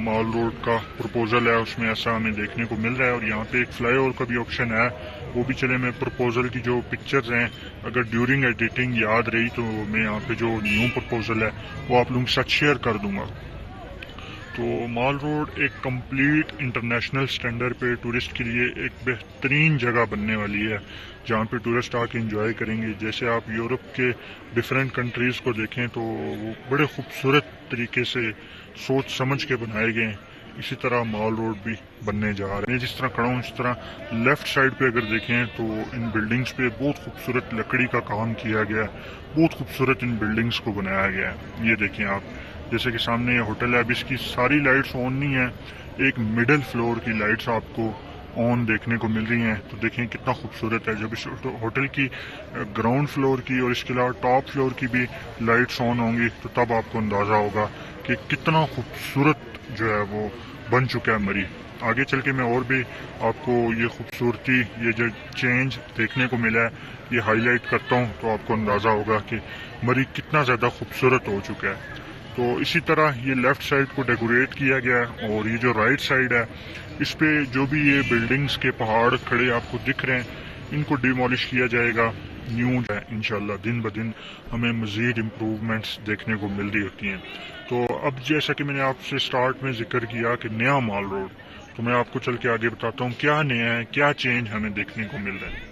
Mall road का proposal है उसमें ऐसा हमें देखने को मिल रहा है। और यहाँ पे एक फ्लाई ओवर का भी ऑप्शन है, वो भी चले मैं प्रपोजल की जो पिक्चर्स हैं अगर ड्यूरिंग एडिटिंग याद रही तो मैं यहाँ पे जो न्यू प्रपोजल है वो आप लोगों के साथ शेयर कर दूंगा। तो मॉल रोड एक कंप्लीट इंटरनेशनल स्टैंडर्ड पे टूरिस्ट के लिए एक बेहतरीन जगह बनने वाली है जहाँ पे टूरिस्ट आके एंजॉय करेंगे। जैसे आप यूरोप के डिफरेंट कंट्रीज़ को देखें तो वो बड़े खूबसूरत तरीके से सोच समझ के बनाए गए हैं, इसी तरह मॉल रोड भी बनने जा रहे हैं। मैं जिस तरह खड़ा हूँ इस तरह लेफ्ट साइड पे अगर देखें तो इन बिल्डिंग्स पे बहुत खूबसूरत लकड़ी का काम किया गया है, बहुत खूबसूरत इन बिल्डिंग्स को बनाया गया है। ये देखें आप, जैसे कि सामने ये होटल है, अब इसकी सारी लाइट्स ऑन नहीं है, एक मिडिल फ्लोर की लाइट्स आपको ऑन देखने को मिल रही हैं। तो देखें कितना खूबसूरत है। जब इस होटल की ग्राउंड फ्लोर की और इसके अलावा टॉप फ्लोर की भी लाइट्स ऑन होंगी तो तब आपको अंदाज़ा होगा कि कितना खूबसूरत जो है वो बन चुका है मरी। आगे चल के मैं और भी आपको ये खूबसूरती, ये जो चेंज देखने को मिला है ये हाईलाइट करता हूँ तो आपको अंदाज़ा होगा कि मरी कितना ज़्यादा खूबसूरत हो चुका है। तो इसी तरह ये लेफ़्ट साइड को डेकोरेट किया गया है और ये जो राइट साइड है इस पे जो भी ये बिल्डिंग्स के पहाड़ खड़े आपको दिख रहे हैं इनको डिमोलिश किया जाएगा। न्यू है इंशाल्लाह, दिन ब दिन हमें मज़ीद इम्प्रूवमेंट्स देखने को मिल रही होती हैं। तो अब जैसा कि मैंने आपसे स्टार्ट में जिक्र किया कि नया मॉल रोड, तो मैं आपको चल के आगे बताता हूँ क्या नया है, क्या चेंज हमें देखने को मिल रहा है।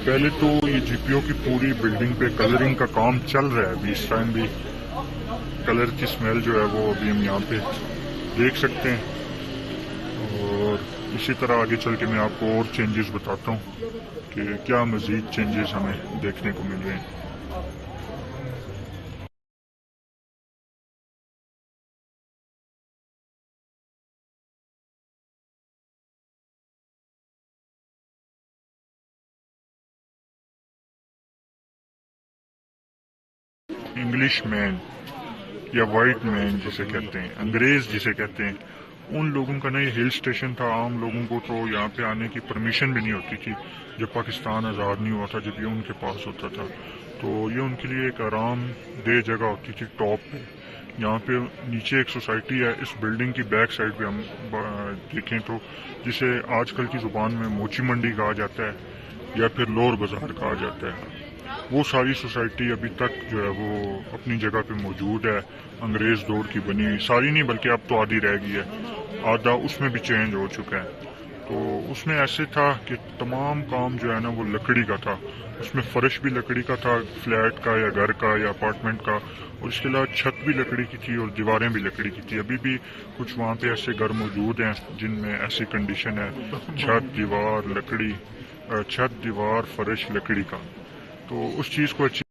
पहले तो ये जीपीओ की पूरी बिल्डिंग पे कलरिंग का काम चल रहा है अभी, इस टाइम भी कलर की स्मेल जो है वो अभी हम यहाँ पे देख सकते हैं। और इसी तरह आगे चल के मैं आपको और चेंजेस बताता हूँ कि क्या मज़ीद चेंजेस हमें देखने को मिल रहे हैं। इंग्लिश मैन या वाइट मैन जिसे कहते हैं, अंग्रेज जिसे कहते हैं, उन लोगों का ना ये हिल स्टेशन था। आम लोगों को तो यहाँ पे आने की परमिशन भी नहीं होती थी जब पाकिस्तान आज़ाद नहीं हुआ था, जब ये उनके पास होता था। तो ये उनके लिए एक आराम दह जगह होती थी टॉप पे। यहाँ पे नीचे एक सोसाइटी है, इस बिल्डिंग की बैक साइड पे हम देखें तो जिसे आजकल की ज़ुबान में मोची मंडी कहा जाता है या फिर लोअर बाजार कहा जाता है, वो सारी सोसाइटी अभी तक जो है वो अपनी जगह पे मौजूद है। अंग्रेज दौर की बनी हुई, सारी नहीं बल्कि अब तो आधी रह गई है, आधा उसमें भी चेंज हो चुका है। तो उसमें ऐसे था कि तमाम काम जो है ना वो लकड़ी का था, उसमें फर्श भी लकड़ी का था, फ्लैट का या घर का या अपार्टमेंट का, और इसके अलावा छत भी लकड़ी की थी और दीवारें भी लकड़ी की थी। अभी भी कुछ वहाँ पे ऐसे घर मौजूद हैं जिनमें ऐसी कंडीशन है, छत दीवार लकड़ी, छत दीवार फर्श लकड़ी का। तो उस चीज़ को अच्छी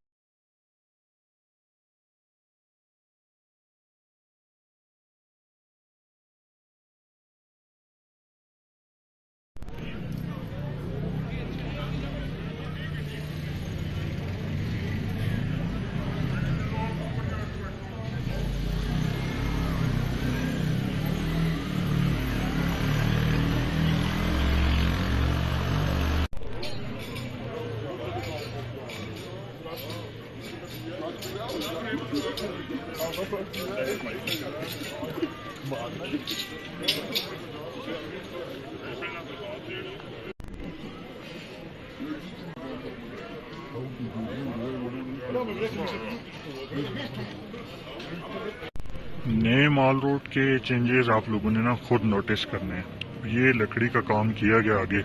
नए मॉल रोड के चेंजेस आप लोगों ने ना खुद नोटिस करने हैं। ये लकड़ी का काम किया गया आगे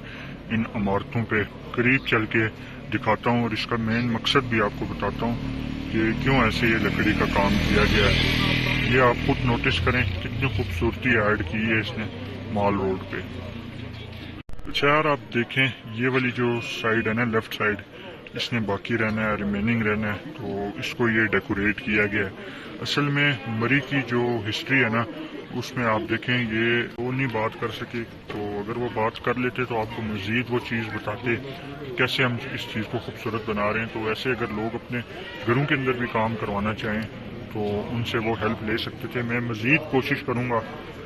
इन इमारतों पे, करीब चल के दिखाता हूँ और इसका मेन मकसद भी आपको बताता हूँ कि क्यों ऐसे ये लकड़ी का काम किया गया है। ये आप खुद नोटिस करें कितनी खूबसूरती ऐड की है इसने मॉल रोड पे। अच्छा यार आप देखें ये वाली जो साइड है ना लेफ्ट साइड, इसने बाकी रहना है, रिमेनिंग रहना है, तो इसको ये डेकोरेट किया गया है। असल में मरी की जो हिस्ट्री है ना उसमें आप देखें ये वो नहीं बात कर सके, तो अगर वो बात कर लेते तो आपको मज़ीद वो चीज़ बताते कैसे हम इस चीज़ को खूबसूरत बना रहे हैं। तो ऐसे अगर लोग अपने घरों के अंदर भी काम करवाना चाहें तो उनसे वो हेल्प ले सकते थे। मैं मज़ीद कोशिश करूँगा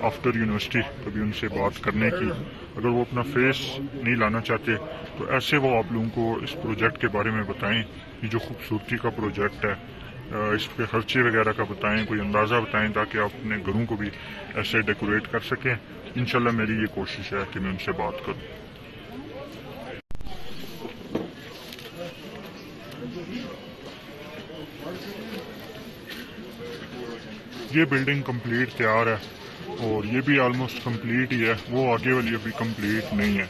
आफ्टर यूनिवर्सिटी कभी उनसे बात करने की। अगर वो अपना फेस नहीं लाना चाहते तो ऐसे वो आप लोगों को इस प्रोजेक्ट के बारे में बताएं। ये जो खूबसूरती का प्रोजेक्ट है इस पे खर्चे वगैरह का बताएं, कोई अंदाज़ा बताएं ताकि आप अपने घरों को भी ऐसे डेकोरेट कर सकें। इंशाल्लाह मेरी ये कोशिश है कि मैं उनसे बात करूं। ये बिल्डिंग कंप्लीट तैयार है और ये भी ऑलमोस्ट कंप्लीट ही है, वो आगे वाली अभी कंप्लीट नहीं है।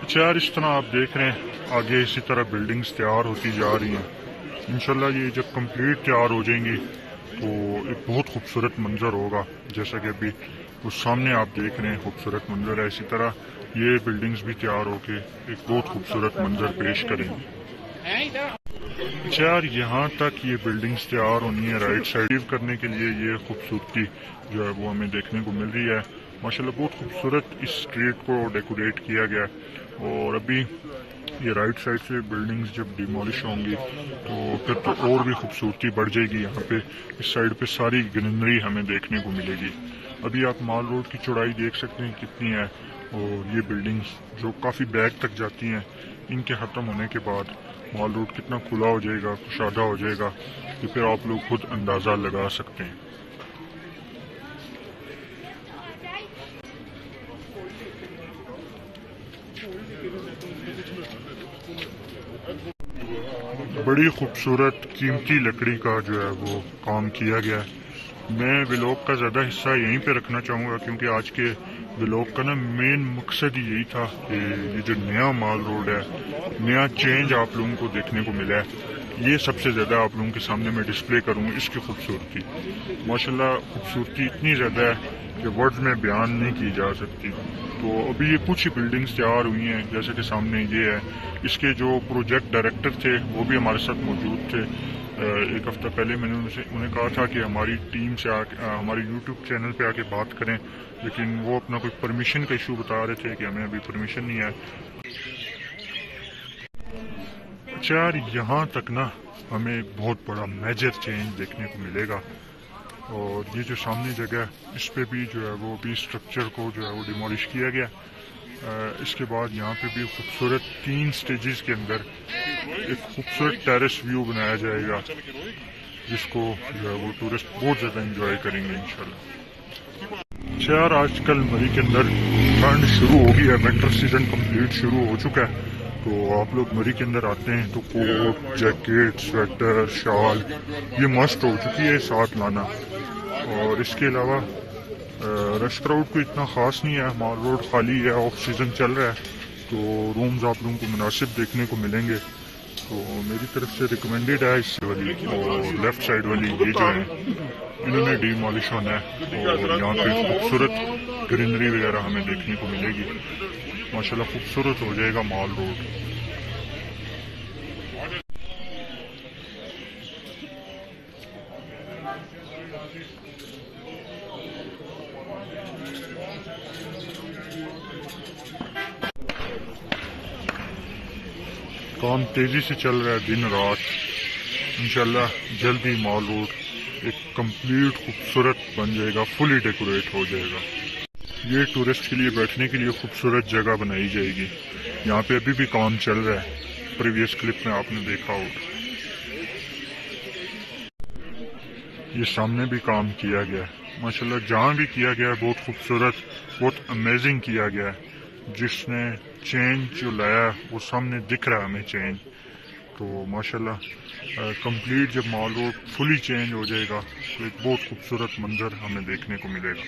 अच्छा यार, इस तरह आप देख रहे हैं आगे इसी तरह बिल्डिंग्स तैयार होती जा रही हैं। इंशाल्लाह ये जब कंप्लीट तैयार हो जाएंगी तो एक बहुत खूबसूरत मंजर होगा, जैसा कि अभी उस सामने आप देख रहे हैं खूबसूरत मंजर है। इसी तरह ये बिल्डिंग्स भी तैयार होके एक बहुत खूबसूरत मंजर पेश करेंगी। अच्छा यार, यहाँ तक ये बिल्डिंग्स तैयार होनी है, राइट साइड करने के लिए ये खूबसूरती जो है वो हमें देखने को मिल रही है। माशाल्लाह बहुत खूबसूरत इस स्ट्रीट को डेकोरेट किया गया है। और अभी ये राइट साइड से बिल्डिंग्स जब डिमोलिश होंगी तो फिर तो और भी खूबसूरती बढ़ जाएगी। यहाँ पे इस साइड पे सारी ग्रीनरी हमें देखने को मिलेगी। अभी आप माल रोड की चौड़ाई देख सकते हैं कितनी है, और ये बिल्डिंग्स जो काफ़ी बैक तक जाती हैं, इनके ख़त्म होने के बाद माल रोड कितना खुला हो जाएगा, कुशादा हो जाएगा, तो फिर आप लोग खुद अंदाज़ा लगा सकते हैं। बड़ी खूबसूरत कीमती लकड़ी का जो है वो काम किया गया है। मैं व्लॉग का ज़्यादा हिस्सा यहीं पे रखना चाहूँगा क्योंकि आज के व्लॉग का ना मेन मकसद ही यही था कि ये जो नया माल रोड है, नया चेंज आप लोगों को देखने को मिला है, ये सबसे ज़्यादा आप लोगों के सामने मैं डिस्प्ले करूँ इसकी खूबसूरती। माशाल्लाह खूबसूरती इतनी ज़्यादा है कि वर्ड्स में बयान नहीं की जा सकती। तो अभी ये कुछ ही बिल्डिंग्स तैयार हुई हैं, जैसे कि सामने ये है। इसके जो प्रोजेक्ट डायरेक्टर थे वो भी हमारे साथ मौजूद थे। एक हफ्ता पहले मैंने उन्हें कहा था कि हमारी टीम से हमारे यूट्यूब चैनल पे आके बात करें, लेकिन वो अपना कोई परमिशन का इशू बता रहे थे कि हमें अभी परमिशन नहीं है। अच्छा यार, यहाँ तक ना हमें एक बहुत बड़ा मेजर चेंज देखने को मिलेगा। और ये जो सामने जगह है, इस पे भी जो है वो भी स्ट्रक्चर को जो है वो डिमोलिश किया गया। इसके बाद यहाँ पे भी खूबसूरत 3 स्टेजेस के अंदर एक खूबसूरत टेरेस व्यू बनाया जाएगा, जिसको जो है वो टूरिस्ट बहुत ज़्यादा इंजॉय करेंगे इंशाल्लाह। अच्छा यार, आजकल मरी के अंदर ठंड शुरू हो गई है, विंटर सीजन कंप्लीट शुरू हो चुका है। तो आप लोग मरी के अंदर आते हैं तो कोट, जैकेट, स्वेटर, शाल ये मस्ट हो चुकी है साथ लाना। और इसके अलावा रश क्राउड को इतना ख़ास नहीं है, माल रोड खाली है, ऑफ सीज़न चल रहा है, तो रूम्स आप लोगों को मुनासिब देखने को मिलेंगे। तो मेरी तरफ से रिकमेंडेड है इस वाली। और लेफ़्ट साइड वाली ये जो है इन्होंने डिमोलिश होना है, और यहाँ पे खूबसूरत ग्रीनरी वगैरह हमें देखने को मिलेगी। माशाल्लाह खूबसूरत हो जाएगा माल रोड। काम तेजी से चल रहा है दिन रात। इंशाल्लाह जल्दी माल रोड एक कंप्लीट खूबसूरत बन जाएगा, फुली डेकोरेट हो जाएगा। ये टूरिस्ट के लिए बैठने के लिए खूबसूरत जगह बनाई जाएगी। यहाँ पे अभी भी काम चल रहा है, प्रीवियस क्लिप में आपने देखा होगा। ये सामने भी काम किया गया है, माशाल्लाह जहाँ भी किया गया है बहुत खूबसूरत, बहुत अमेजिंग किया गया है। जिसने चेंज जो लाया वो सामने दिख रहा है हमें चेंज। तो माशाल्लाह कंप्लीट जब माल रोड फुली चेंज हो जाएगा तो एक बहुत खूबसूरत मंजर हमें देखने को मिलेगा।